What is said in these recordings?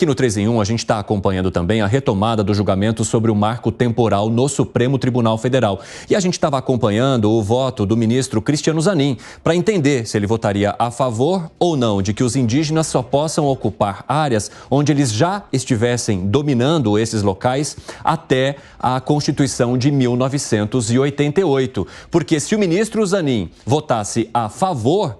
Aqui no 3 em 1, a gente está acompanhando também a retomada do julgamento sobre o marco temporal no Supremo Tribunal Federal. E a gente estava acompanhando o voto do ministro Cristiano Zanin para entender se ele votaria a favor ou não de que os indígenas só possam ocupar áreas onde eles já estivessem dominando esses locais até a Constituição de 1988. Porque se o ministro Zanin votasse a favor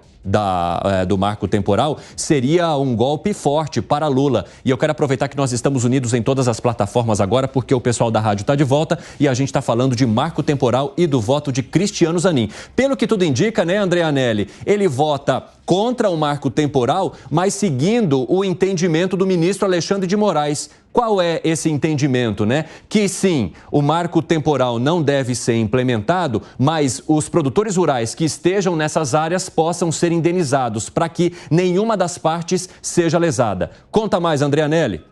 do marco temporal, seria um golpe forte para Lula. E eu quero aproveitar que nós estamos unidos em todas as plataformas agora, porque o pessoal da rádio está de volta e a gente está falando de marco temporal e do voto de Cristiano Zanin. Pelo que tudo indica, né, André Anelli, ele vota contra o marco temporal, mas seguindo o entendimento do ministro Alexandre de Moraes. Qual é esse entendimento, né? Que sim, o marco temporal não deve ser implementado, mas os produtores rurais que estejam nessas áreas possam ser indenizados para que nenhuma das partes seja lesada. Conta mais, André Anelli.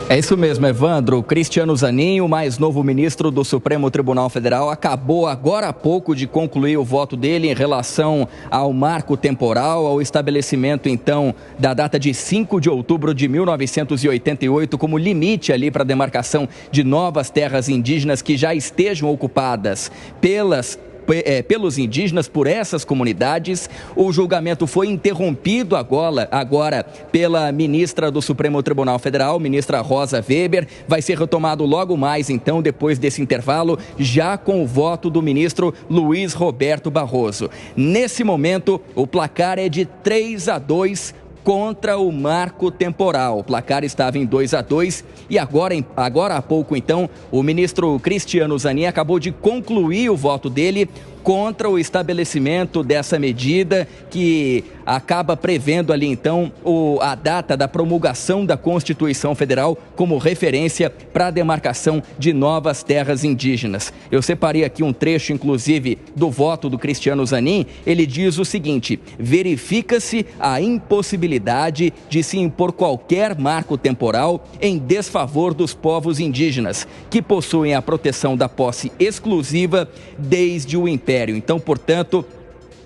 É isso mesmo, Evandro. Cristiano Zanin, o mais novo ministro do Supremo Tribunal Federal, acabou agora há pouco de concluir o voto dele em relação ao marco temporal, ao estabelecimento, então, da data de 5 de outubro de 1988 como limite ali para a demarcação de novas terras indígenas que já estejam ocupadas pelos indígenas, por essas comunidades. O julgamento foi interrompido agora pela ministra do Supremo Tribunal Federal, ministra Rosa Weber. Vai ser retomado logo mais, então, depois desse intervalo, já com o voto do ministro Luiz Roberto Barroso. Nesse momento, o placar é de 3-2 contra o marco temporal. O placar estava em 2-2 e agora há pouco, então, o ministro Cristiano Zanin acabou de concluir o voto dele contra o estabelecimento dessa medida que acaba prevendo ali, então, a data da promulgação da Constituição Federal como referência para a demarcação de novas terras indígenas. Eu separei aqui um trecho, inclusive, do voto do Cristiano Zanin. Ele diz o seguinte: verifica-se a impossibilidade de se impor qualquer marco temporal em desfavor dos povos indígenas, que possuem a proteção da posse exclusiva desde o Império. Então, portanto,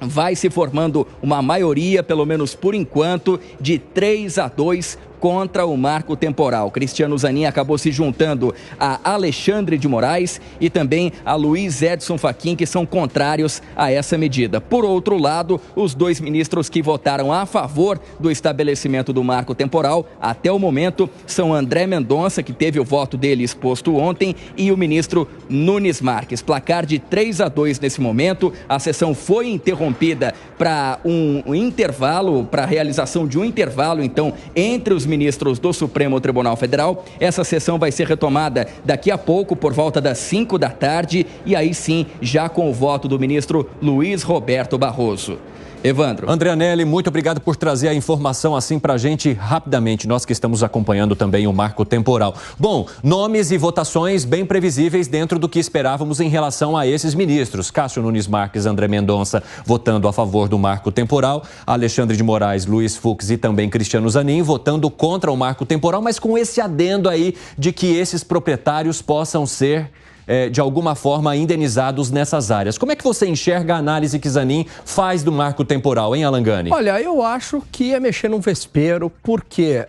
vai se formando uma maioria, pelo menos por enquanto, de 3-2 contra o marco temporal. Cristiano Zanin acabou se juntando a Alexandre de Moraes e também a Luiz Edson Fachin, que são contrários a essa medida. Por outro lado, os dois ministros que votaram a favor do estabelecimento do marco temporal, até o momento, são André Mendonça, que teve o voto dele exposto ontem, e o ministro Nunes Marques. Placar de 3-2 nesse momento. A sessão foi interrompida para um intervalo, para a realização de um intervalo, então, entre os ministros do Supremo Tribunal Federal. Essa sessão vai ser retomada daqui a pouco, por volta das 5 da tarde, e aí sim, já com o voto do ministro Luiz Roberto Barroso. Evandro. André Anelli, muito obrigado por trazer a informação assim pra gente rapidamente, nós que estamos acompanhando também o marco temporal. Bom, nomes e votações bem previsíveis dentro do que esperávamos em relação a esses ministros. Cássio Nunes Marques, André Mendonça votando a favor do marco temporal, Alexandre de Moraes, Luiz Fux e também Cristiano Zanin votando contra o marco temporal, mas com esse adendo aí de que esses proprietários possam ser de alguma forma indenizados nessas áreas. Como é que você enxerga a análise que Zanin faz do marco temporal, hein, Alangani? Olha, eu acho que é mexer num vespeiro, porque...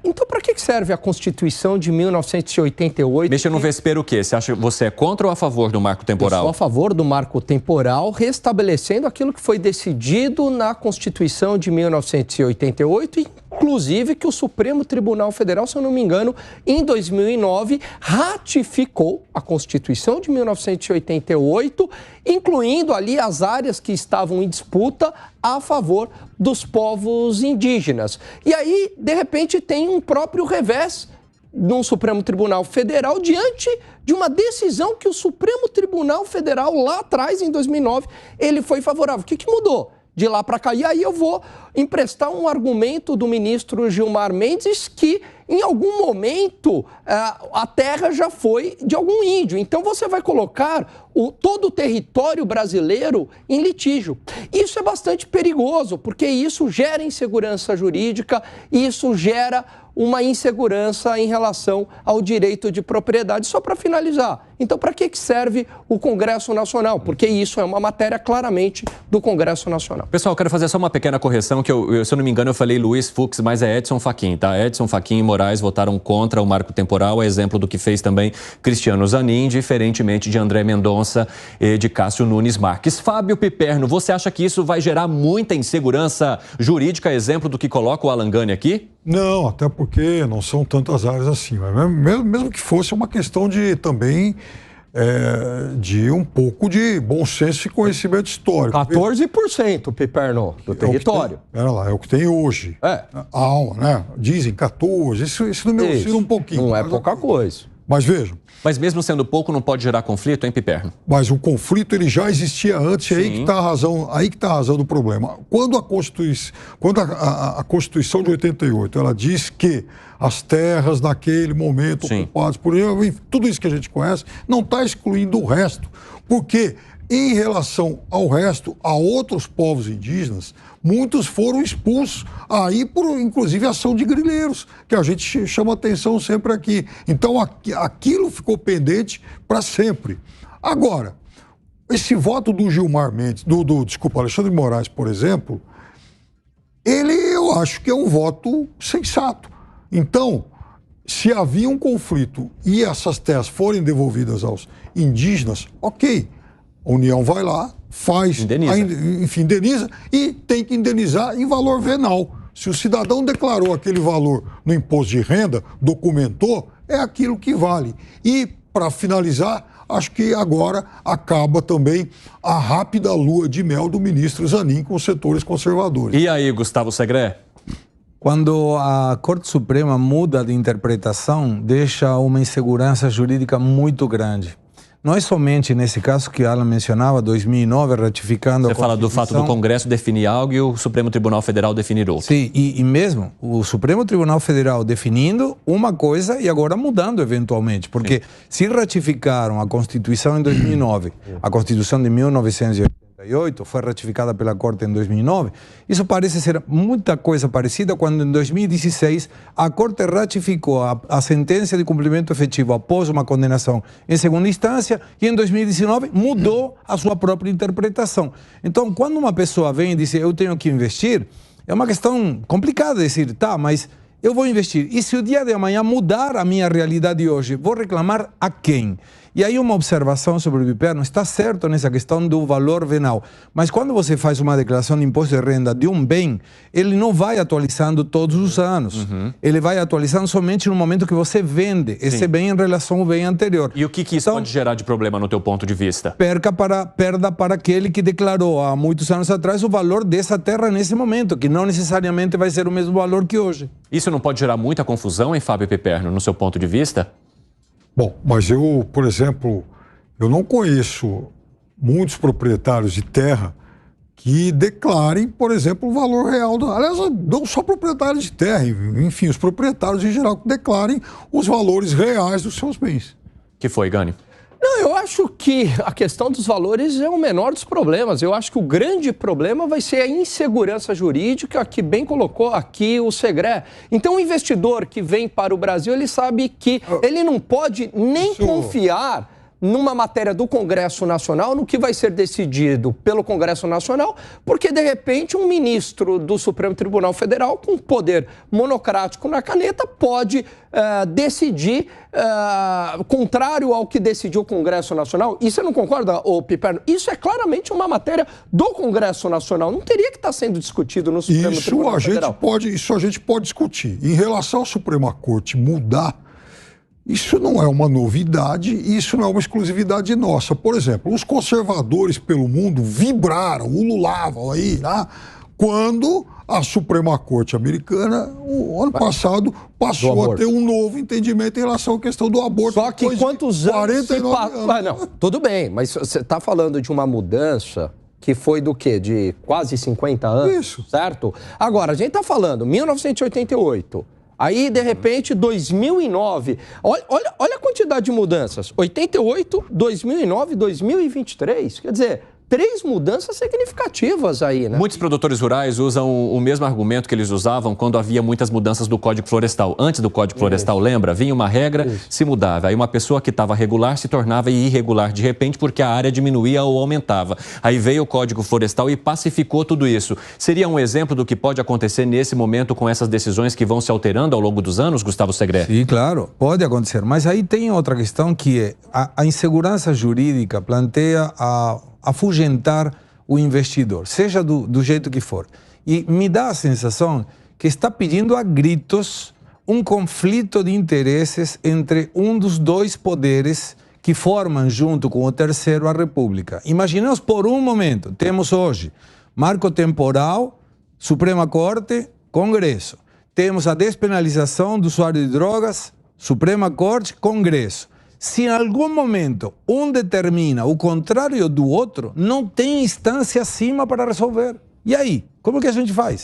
então, para que serve a Constituição de 1988? Mexer no vespeiro o quê? Você é contra ou a favor do marco temporal? Eu sou a favor do marco temporal, restabelecendo aquilo que foi decidido na Constituição de 1988, inclusive que o Supremo Tribunal Federal, se eu não me engano, em 2009, ratificou a Constituição de 1988, incluindo ali as áreas que estavam em disputa a favor dos povos indígenas. E aí, de repente, tem um próprio revés no Supremo Tribunal Federal diante de uma decisão que o Supremo Tribunal Federal lá atrás, em 2009, ele foi favorável. O que mudou de lá para cá? E aí eu vou emprestar um argumento do ministro Gilmar Mendes que em algum momento a terra já foi de algum índio. Então você vai colocar todo o território brasileiro em litígio. Isso é bastante perigoso, porque isso gera insegurança jurídica, isso gera uma insegurança em relação ao direito de propriedade. Só para finalizar, então para que serve o Congresso Nacional? Porque isso é uma matéria claramente do Congresso Nacional. Pessoal, eu quero fazer só uma pequena correção, que se eu não me engano eu falei Luiz Fux, mas é Edson Fachin, tá? Edson Fachin e Moraes votaram contra o marco temporal, é exemplo do que fez também Cristiano Zanin, diferentemente de André Mendonça e de Cássio Nunes Marques. Fábio Piperno, você acha que isso vai gerar muita insegurança jurídica, exemplo do que coloca o Alan Gani aqui? Não, até porque não são tantas áreas assim. Mas mesmo que fosse uma questão de também de um pouco de bom senso e conhecimento histórico. 14%, Piperno, do território. Pera lá, é o que tem hoje. Né? Dizem 14%, isso não me oscila um pouquinho. Não é pouca coisa. Mas vejam. Mas mesmo sendo pouco, não pode gerar conflito, hein, Piperno? Mas o conflito ele já existia antes, e aí que está a razão do problema. Quando a Constituição de 88, ela diz que as terras naquele momento ocupadas por tudo isso que a gente conhece, não está excluindo o resto. Porque em relação ao resto, a outros povos indígenas, muitos foram expulsos aí por, inclusive, ação de grileiros, que a gente chama atenção sempre aqui. Então, aquilo ficou pendente para sempre. Agora, esse voto do Gilmar Mendes, Alexandre de Moraes, por exemplo, eu acho que é um voto sensato. Então, se havia um conflito e essas terras forem devolvidas aos indígenas, ok. A União vai lá, indeniza e tem que indenizar em valor venal. Se o cidadão declarou aquele valor no imposto de renda, documentou, é aquilo que vale. E, para finalizar, acho que agora acaba também a rápida lua de mel do ministro Zanin com os setores conservadores. E aí, Gustavo Segré? Quando a Corte Suprema muda de interpretação, deixa uma insegurança jurídica muito grande. Não é somente nesse caso que Alan mencionava, 2009, ratificando a Constituição. Você fala do fato do Congresso definir algo e o Supremo Tribunal Federal definir outro. Sim, e mesmo o Supremo Tribunal Federal definindo uma coisa e agora mudando eventualmente. Porque se ratificaram a Constituição em 2009, a Constituição de 1988 foi ratificada pela Corte em 2009, isso parece ser muita coisa parecida quando em 2016 a Corte ratificou a sentença de cumprimento efetivo após uma condenação em segunda instância e em 2019 mudou a sua própria interpretação. Então, quando uma pessoa vem e diz eu tenho que investir, é uma questão complicada dizer, tá, mas eu vou investir. E se o dia de amanhã mudar a minha realidade hoje, vou reclamar a quem? E aí uma observação sobre o Piperno, está certo nessa questão do valor venal, mas quando você faz uma declaração de imposto de renda de um bem, ele não vai atualizando todos os anos. Ele vai atualizando somente no momento que você vende esse bem em relação ao bem anterior. E o que isso pode gerar de problema no teu ponto de vista? Perda para aquele que declarou há muitos anos atrás o valor dessa terra nesse momento, que não necessariamente vai ser o mesmo valor que hoje. Isso não pode gerar muita confusão, hein, Fábio Piperno, no seu ponto de vista? Bom, mas eu, por exemplo, eu não conheço muitos proprietários de terra que declarem, por exemplo, o valor real. Aliás, não só proprietários de terra, enfim, os proprietários em geral que declarem os valores reais dos seus bens. Que foi, Gani? Não, eu acho que a questão dos valores é o menor dos problemas. Eu acho que o grande problema vai ser a insegurança jurídica, que bem colocou aqui o Segré. Então, o investidor que vem para o Brasil, ele sabe que ele não pode nem confiar numa matéria do Congresso Nacional, no que vai ser decidido pelo Congresso Nacional, porque, de repente, um ministro do Supremo Tribunal Federal, com poder monocrático na caneta, pode decidir contrário ao que decidiu o Congresso Nacional. E você não concorda, Piperno? Isso é claramente uma matéria do Congresso Nacional. Não teria que estar sendo discutido no Supremo Tribunal Federal. Isso a gente pode discutir. Em relação à Suprema Corte mudar, isso não é uma novidade, isso não é uma exclusividade nossa. Por exemplo, os conservadores pelo mundo vibraram, ululavam aí, né? Quando a Suprema Corte americana, o ano passado, passou a ter um novo entendimento em relação à questão do aborto. Só que quantos anos? 49 anos. Não, tudo bem, mas você está falando de uma mudança que foi do quê? De quase 50 anos? Isso. Certo? Agora, a gente está falando, 1988... Aí, de repente, 2009. Olha a quantidade de mudanças. 88, 2009, 2023. Quer dizer, 3 mudanças significativas aí, né? Muitos produtores rurais usam o mesmo argumento que eles usavam quando havia muitas mudanças do Código Florestal. Antes do Código Florestal, lembra? Vinha uma regra, se mudava. Aí uma pessoa que estava regular se tornava irregular de repente porque a área diminuía ou aumentava. Aí veio o Código Florestal e pacificou tudo isso. Seria um exemplo do que pode acontecer nesse momento com essas decisões que vão se alterando ao longo dos anos, Gustavo Segré? Sim, claro, pode acontecer. Mas aí tem outra questão que é a insegurança jurídica planteia afugentar o investidor, seja do jeito que for. E me dá a sensação que está pedindo a gritos um conflito de interesses entre um dos 2 poderes que formam, junto com o terceiro, a República. Imaginemos por um momento, temos hoje marco temporal, Suprema Corte, Congresso. Temos a despenalização do usuário de drogas, Suprema Corte, Congresso. Se em algum momento um determina o contrário do outro, não tem instância acima para resolver. E aí, como que a gente faz?